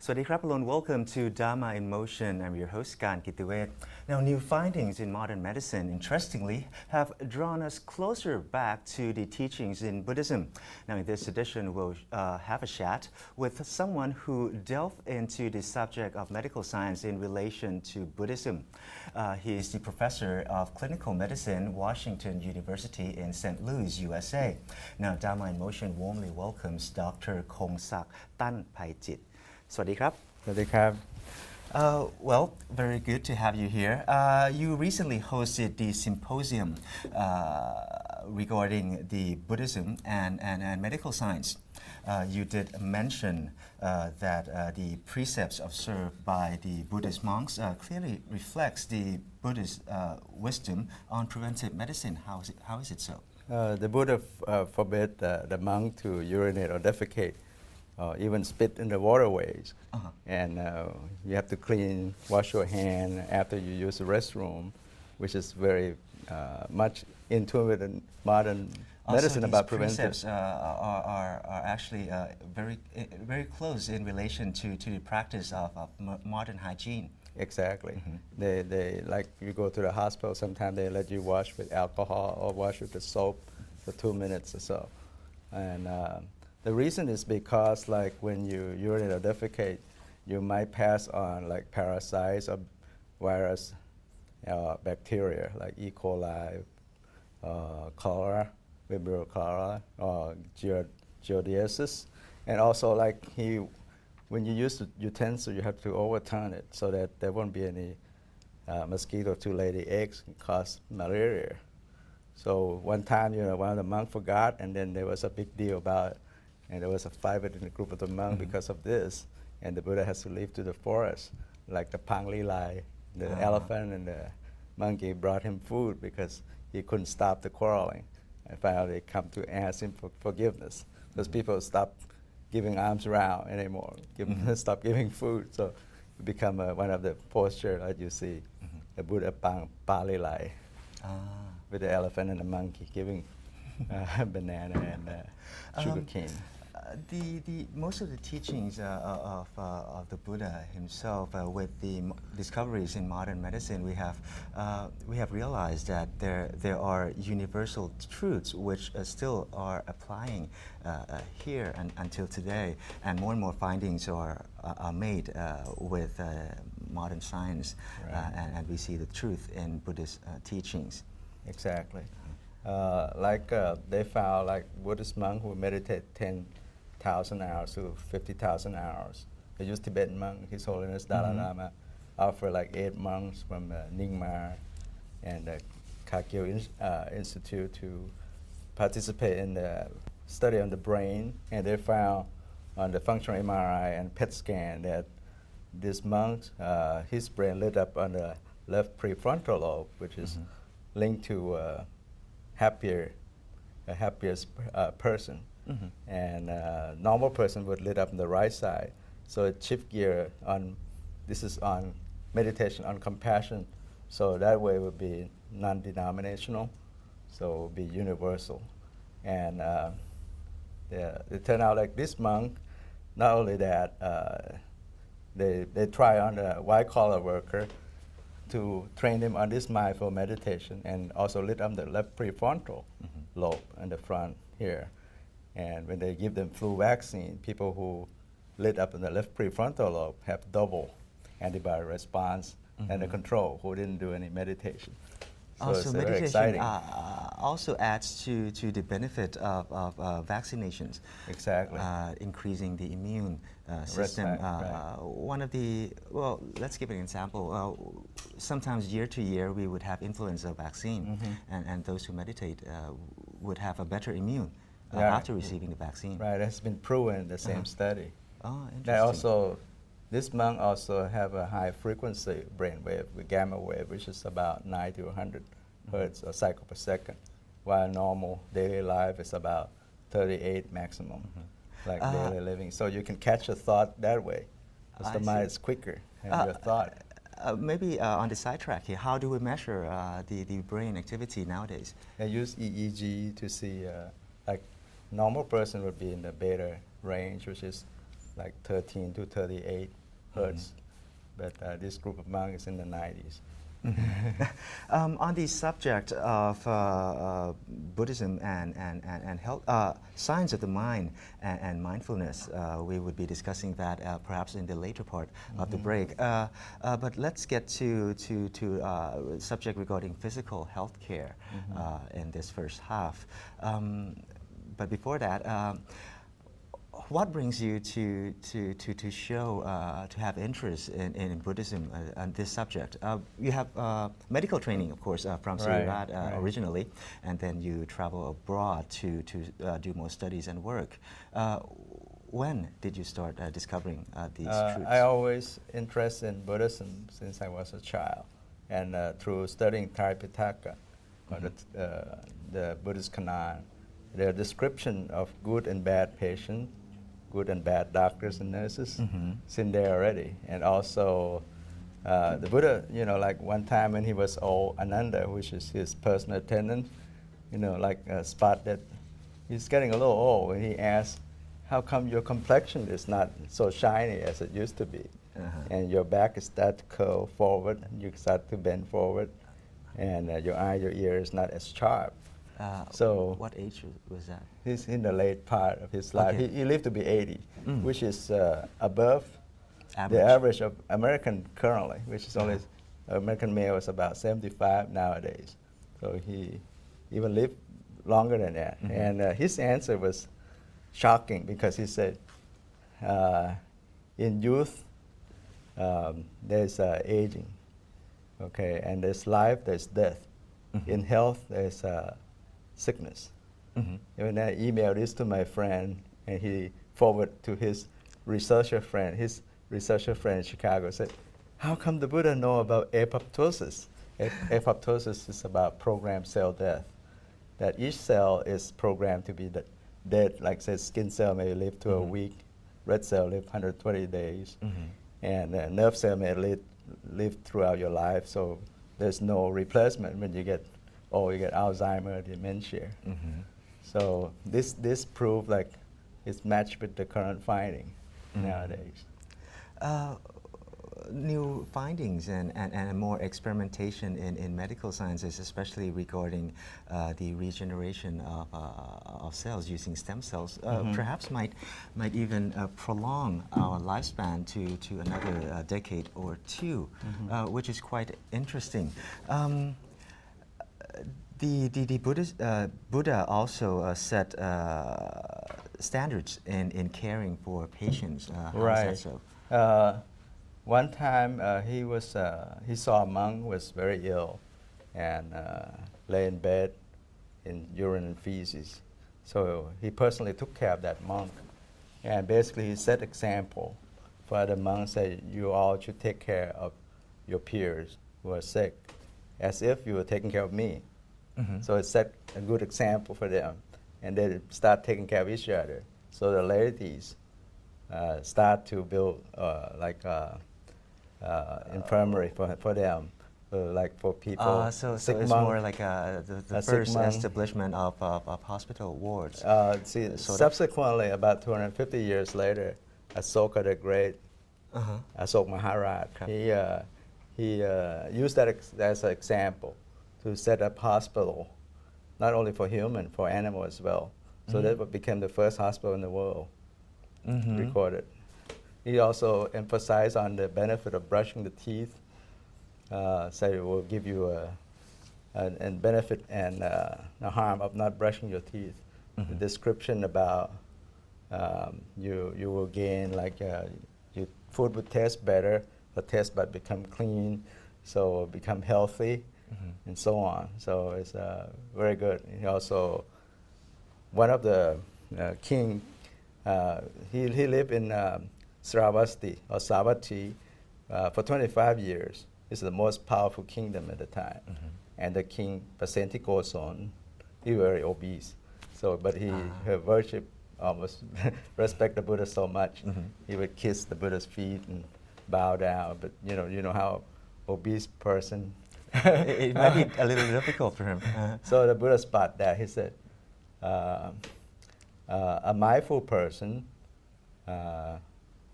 Swadee krap everyone, welcome to Dharma In Motion. I'm your host, Kan Kitiwet. Now, new findings in modern medicine, interestingly, have drawn us closer back to the teachings in Buddhism. Now, in this edition, we'll have a chat with someone who delved into the subject of medical science in relation to Buddhism. He is the professor of clinical medicine, Washington University in St. Louis, USA. Now, Dharma In Motion warmly welcomes Dr. Kongsak Tanphaichitr. สวัสดีครับ สวัสดีครับ Well, very good to have you here. You recently hosted the symposium regarding the Buddhism and medical science. You did mention that the precepts observed by the Buddhist monks clearly reflects the Buddhist wisdom on preventive medicine. How is it so? The Buddha forbid the monk to urinate or defecate, even spit in the waterways. And you have to wash your hand after you use the restroom, which is very much into it in modern medicine about preventive. Precepts are actually very close in relation to the practice of modern hygiene. Exactly. They like you go to the hospital, sometimes they let you wash with alcohol or wash with the soap for 2 minutes or so. And the reason is because like when you urinate or defecate, you might pass on like parasites or virus, bacteria like E. coli, cholera, Vibrio cholera, or giardiasis. And also like when you use the utensil, you have to overturn it so that there won't be any mosquito to lay the eggs and cause malaria. So one time, one of the monks forgot, and then there was a big deal about it. And there was a fight within the group of the monks because of this. And the Buddha has to leave to the forest, like the Pangli Lai, the elephant and the monkey brought him food because he couldn't stop the quarreling. And finally they come to ask him for forgiveness because people stopped giving arms around anymore, stop giving food. So it become one of the postures that you see, the Buddha Pangli Lai, with the elephant and the monkey giving banana and sugar cane. Most of the teachings of the Buddha himself, with the discoveries in modern medicine, we have realized that there are universal truths which still are applying here and until today, and more findings are made with modern science, and we see the truth in Buddhist teachings. Exactly. They found like Buddhist monk who meditate 10,000 hours to 50,000 hours. They use Tibetan monk, His Holiness Dalai Lama, offer like 8 monks from Nyingma and the Kagyu Institute to participate in the study on the brain, and they found on the functional MRI and PET scan that this monk, his brain lit up on the left prefrontal lobe, which is linked to a happiest person. And normal person would lit up on the right side. So it shift gear this is on meditation, on compassion. So that way it would be non-denominational, so it would be universal. And it turned out like this monk, not only that, they try on the white-collar worker to train them on this mindful meditation and also lit up the left prefrontal lobe in the front here. And when they give them flu vaccine, people who lit up in the left prefrontal lobe have double antibody response and the control who didn't do any meditation. So also, it's meditation very exciting. Also adds to the benefit of vaccinations. Exactly. Increasing the immune system. One of let's give an example. Sometimes year to year we would have influenza vaccine, and those who meditate would have a better immune after receiving the vaccine. Right, it's been proven in the same study. Oh, interesting. This monk also have a high frequency brain wave, with gamma wave, which is about 90 to 100 hertz or cycle per second, while normal daily life is about 38 maximum, like daily living. So you can catch a thought that way, because the mind is quicker than your thought. Maybe on the sidetrack here, how do we measure the brain activity nowadays? They use EEG to see, like normal person would be in the beta range, which is like 13 to 38 hertz. But this group of monks is in the 90s. On the subject of Buddhism and health, science of the mind and mindfulness, we would be discussing that perhaps in the later part of the break. But let's get to subject regarding physical health care in this first half. But before that, what brings you to show to have interest in Buddhism and this subject? You have medical training, of course, from Surat originally, and then you travel abroad to do more studies and work. When did you start discovering these truths? I always interested in Buddhism since I was a child, and through studying Tanphaichitr, the Buddhist canon, their description of good and bad patients, good and bad doctors and nurses, it's in there already. And also, the Buddha, like one time when he was old, Ananda, which is his personal attendant, spot that he's getting a little old, and he asked, how come your complexion is not so shiny as it used to be? And your back is start to curl forward, and you start to bend forward, and your eye, your ear is not as sharp. So what age was that? He's in the late part of his life. He lived to be 80, which is above the average of American currently, which is only American male is about 75 nowadays. So he even lived longer than that. And his answer was shocking because he said, in youth, there's aging, and there's life, there's death. In health, there's sickness. When I emailed this to my friend, and he forwarded to his researcher friend in Chicago, said, how come the Buddha know about apoptosis? Apoptosis is about programmed cell death, that each cell is programmed to be dead, like say skin cell may live to a week, red cell live 120 days, and nerve cell may live throughout your life, so there's no replacement when you get Alzheimer, dementia. So this proved like it's matched with the current finding nowadays. New findings and more experimentation in medical sciences, especially regarding the regeneration of cells using stem cells, perhaps might even prolong our lifespan to another decade or two, which is quite interesting. The Buddha also set standards in caring for patients. How is that so? One time he saw a monk who was very ill and lay in bed in urine and feces. So he personally took care of that monk, and basically he set example for other monks that you all should take care of your peers who are sick as if you were taking care of me. So it set a good example for them, and they start taking care of each other. So the ladies start to build infirmary for them, like for people. So it's more like the first establishment of hospital wards. Subsequently, about 250 years later, Asoka the Great, Asok Maharaj, he used that as an example to set up hospital, not only for human, for animal as well. So that became the first hospital in the world recorded. He also emphasized on the benefit of brushing the teeth, say it will give you a benefit and the harm of not brushing your teeth. The description about you will gain your food would taste better, the taste bud become clean, so become healthy, and so on. So it's very good. He also, one of the king, he lived in Sravasti or Savatthi for 25 years. It's the most powerful kingdom at the time. And the king, Pasenti Koson, he was very obese. So, but he worshipped, almost respect the Buddha so much. He would kiss the Buddha's feet and bow down. But you know how obese person. It might be a little difficult for him. So the Buddha spot that. He said, a mindful person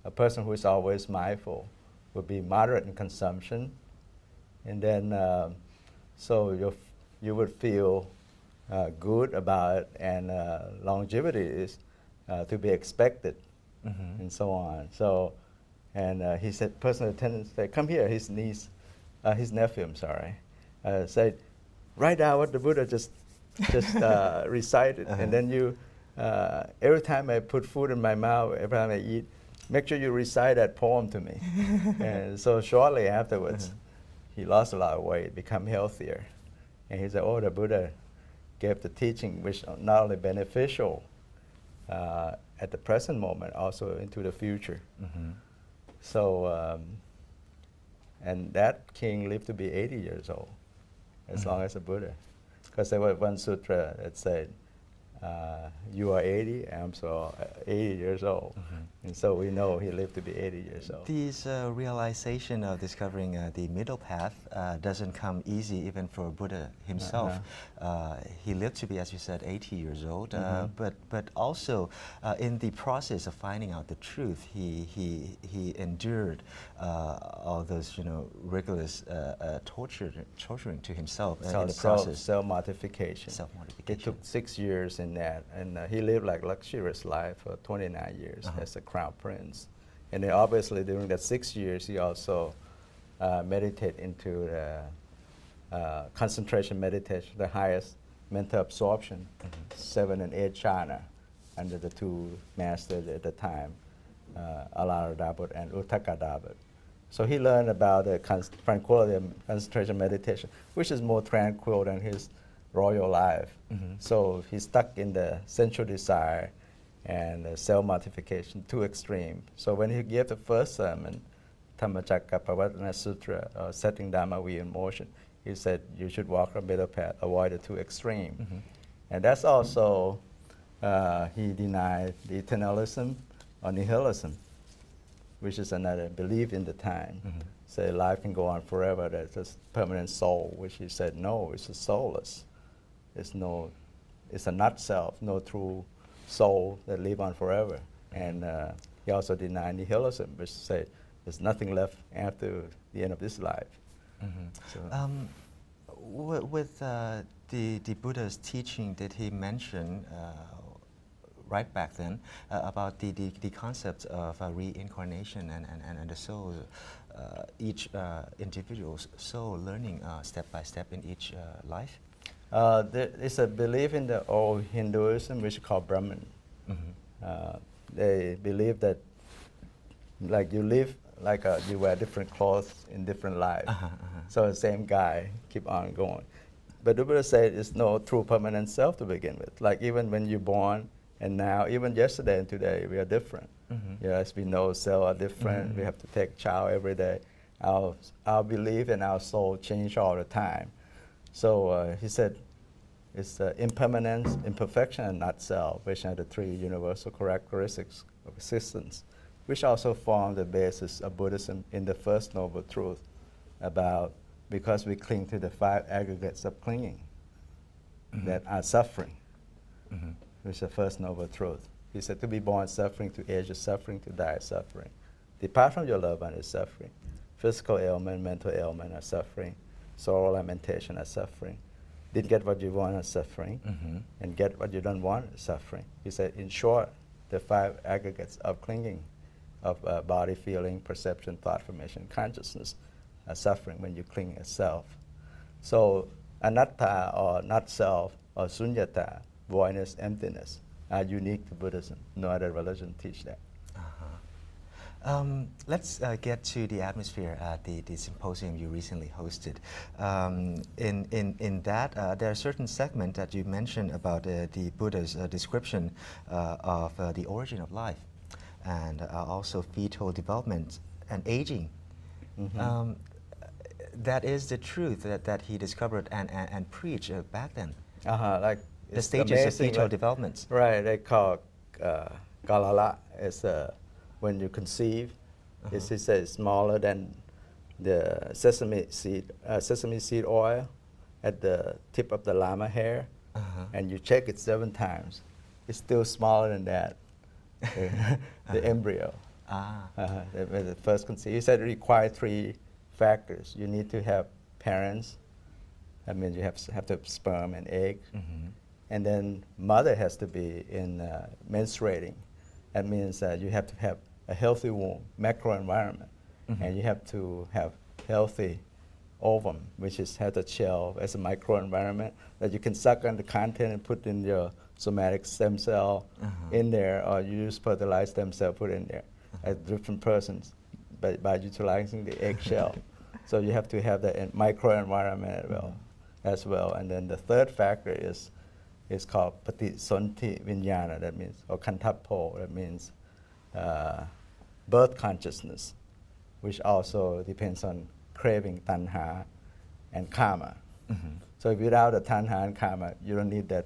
a person who is always mindful would be moderate in consumption, and then so you would feel good about it, and longevity is to be expected, and so on. So, and he said, personal attendants said, come here. His nephew, I'm sorry, said, write down what the Buddha just recited, and then you, every time I put food in my mouth, every time I eat, make sure you recite that poem to me. And so shortly afterwards, he lost a lot of weight, become healthier. And he said, oh, the Buddha gave the teaching which not only beneficial at the present moment, also into the future. So, and that king lived to be 80 years old, as long as the Buddha. Because there was one sutra that said, you are 80, I'm so 80 years old. And so we know he lived to be 80 years old. This realization of discovering the middle path doesn't come easy even for Buddha himself. He lived to be, as you said, 80 years old, but also in the process of finding out the truth, he endured all those rigorous torturing to himself in the process. Self-mortification. It took 6 years in that, and he lived like luxurious life for 29 years as a crown prince. And then obviously during that 6 years, he also meditated into the concentration meditation, the highest mental absorption, 7 and 8 jhana, under the two masters at the time, Alaradabut and Uttakadabut. So he learned about the tranquility of concentration meditation, which is more tranquil than his royal life. So he's stuck in the sensual desire and self-mortification, too extreme. So when he gave the first sermon, Tanphaichitr Sutra, setting Dharma in motion, he said you should walk the middle path, avoid the too extreme. And that's also, he denied the eternalism or nihilism, which is another belief in the time. Say life can go on forever, there's this permanent soul, which he said, no, it's a soulless. It's a not self, no true soul that live on forever. And he also denied nihilism, which said there's nothing left after the end of this life. So with the Buddha's teaching, did he mention right back then about the concept of reincarnation and the soul, each individual's soul learning step by step in each life? There is a belief in the old Hinduism which is called Brahman. They believe that like you live like you wear different clothes in different lives. So the same guy keep on going. But the Buddha said it's no true permanent self to begin with. Like even when you're born and now, even yesterday and today, we are different. As we know, cells are different. We have to take chow every day. Our belief and our soul change all the time. So he said, it's impermanence, imperfection, and not self, which are the three universal characteristics of existence, which also form the basis of Buddhism in the First Noble Truth about because we cling to the 5 aggregates of clinging that are suffering, which is the First Noble Truth. He said to be born suffering, to age is suffering, to die is suffering. Depart from your loved one is suffering. Physical ailment, mental ailment are suffering. Sorrow, lamentation are suffering. Didn't get what you want is suffering, and get what you don't want is suffering. He said, in short, the 5 aggregates of clinging, of body, feeling, perception, thought formation, consciousness, are suffering when you cling as self. So anatta, or not self, or sunyata, voidness, emptiness, are unique to Buddhism. No other religion teach that. Let's get to the atmosphere at the symposium you recently hosted. In that, there are certain segments that you mentioned about the Buddha's description of the origin of life, and also fetal development and aging. That is the truth that he discovered and preached back then. Like the stages of fetal development. Right, they call galala. It's when you conceive. He says it's smaller than the sesame seed oil at the tip of the llama hair, and you check it 7 times. It's still smaller than that, the embryo. Ah. The first he said it requires 3 factors. You need to have parents. That means you have to have sperm and egg. Mm-hmm. And then mother has to be in menstruating. That means you have to have a healthy womb, macroenvironment. Mm-hmm. And you have to have healthy ovum, which has a shell as a microenvironment that you can suck on the content and put in your somatic stem cell in there, or you use fertilized stem cell put in there as different persons by utilizing the egg shell. So you have to have that microenvironment as well. And then the third factor is called patisonti vinyana, that means, or kantapo, that means birth consciousness, which also depends on craving, tanha, and karma. Mm-hmm. So without the tanha and karma, you don't need that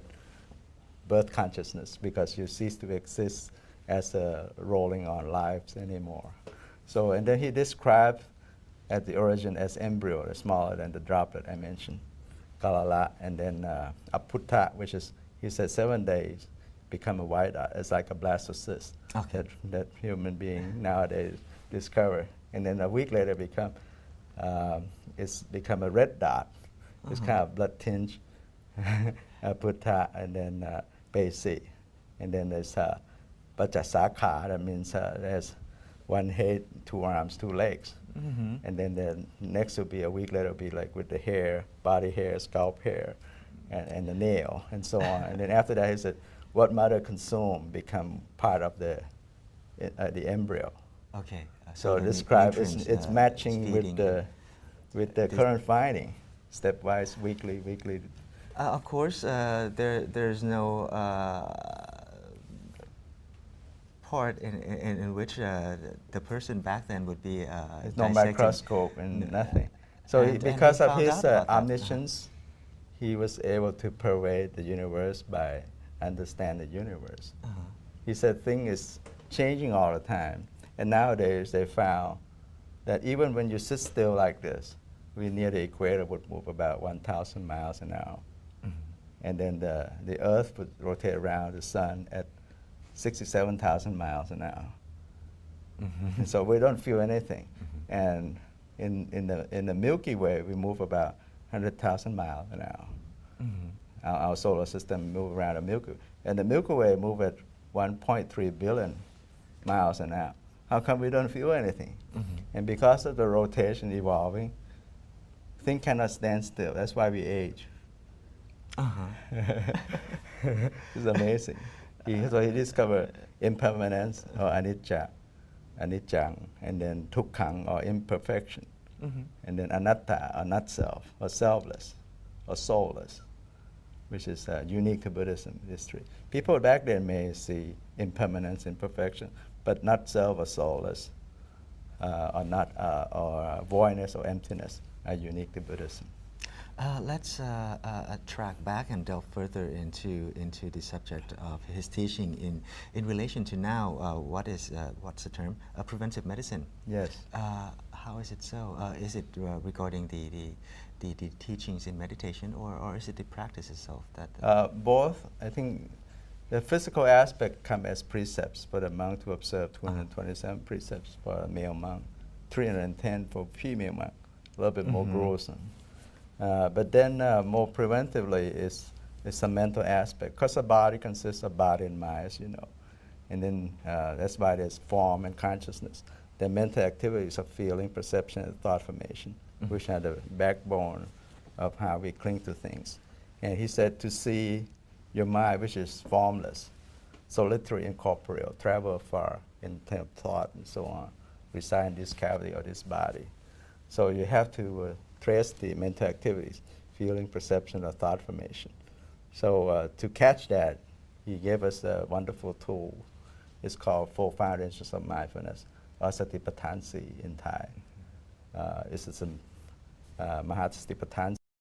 birth consciousness because you cease to exist as a rolling on lives anymore. So, and then he described at the origin as embryo, smaller than the droplet I mentioned, kalala, and then aputta, which is, he said 7 days, become a white dot. It's like a blastocyst that human being nowadays discover. And then a week later it's become a red dot. It's kind of blood tinge, aputta, and then basi. And then there's pachasakha, that means there's 1 head, 2 arms, 2 legs. Mm-hmm. And then the next will be a week later will be like with the hair, body hair, scalp hair, and the nail, and so on. And then after that, he said, what mother consumed become part of the embryo. Okay. So describe it's matching with the current finding, stepwise, weekly. Of course, there's no part in which the person back then would be There's no microscope and nothing. So because of his omniscience, he was able to pervade the universe by understanding the universe. He said thing is changing all the time. And nowadays they found that even when you sit still like this, we near the equator would move about 1,000 miles an hour. Mm-hmm. And then the Earth would rotate around the sun at 67,000 miles an hour. Mm-hmm. So we don't feel anything. Mm-hmm. And in the Milky Way, we move about 100,000 miles an hour. Mm-hmm. Our solar system moves around the Milky Way. And the Milky Way moves at 1.3 billion miles an hour. How come we don't feel anything? Mm-hmm. And because of the rotation evolving, things cannot stand still. That's why we age. It's amazing. So he discovered impermanence, or anicca, anicca, and then tukkhang, or imperfection, and then anatta, or not self, or selfless, or soulless, which is unique to Buddhism history. People back then may see impermanence, imperfection, but not self or soulless, or voidness or emptiness are unique to Buddhism. Let's track back and delve further into the subject of his teaching in relation to now. What's the term? Preventive medicine. Yes. How is it so? Is it regarding the teachings in meditation, or is it the practice itself that? Both. I think the physical aspect come as precepts for the monk to observe 227 precepts for a male monk, 310 for female monk, a little bit more gruesome. But then more preventively is a mental aspect, because the body consists of body and mind, as you know. And then that's why there's form and consciousness. The mental activities of feeling, perception, and thought formation, which are the backbone of how we cling to things. And he said to see your mind, which is formless, solitary, incorporeal, travel far in thought and so on, reside in this cavity or this body. So you have to trace the mental activities, feeling, perception, or thought formation. So to catch that, he gave us a wonderful tool. It's called 4 Foundations of Mindfulness, or Satipatthana in Thai. It's a Mahasathipatthana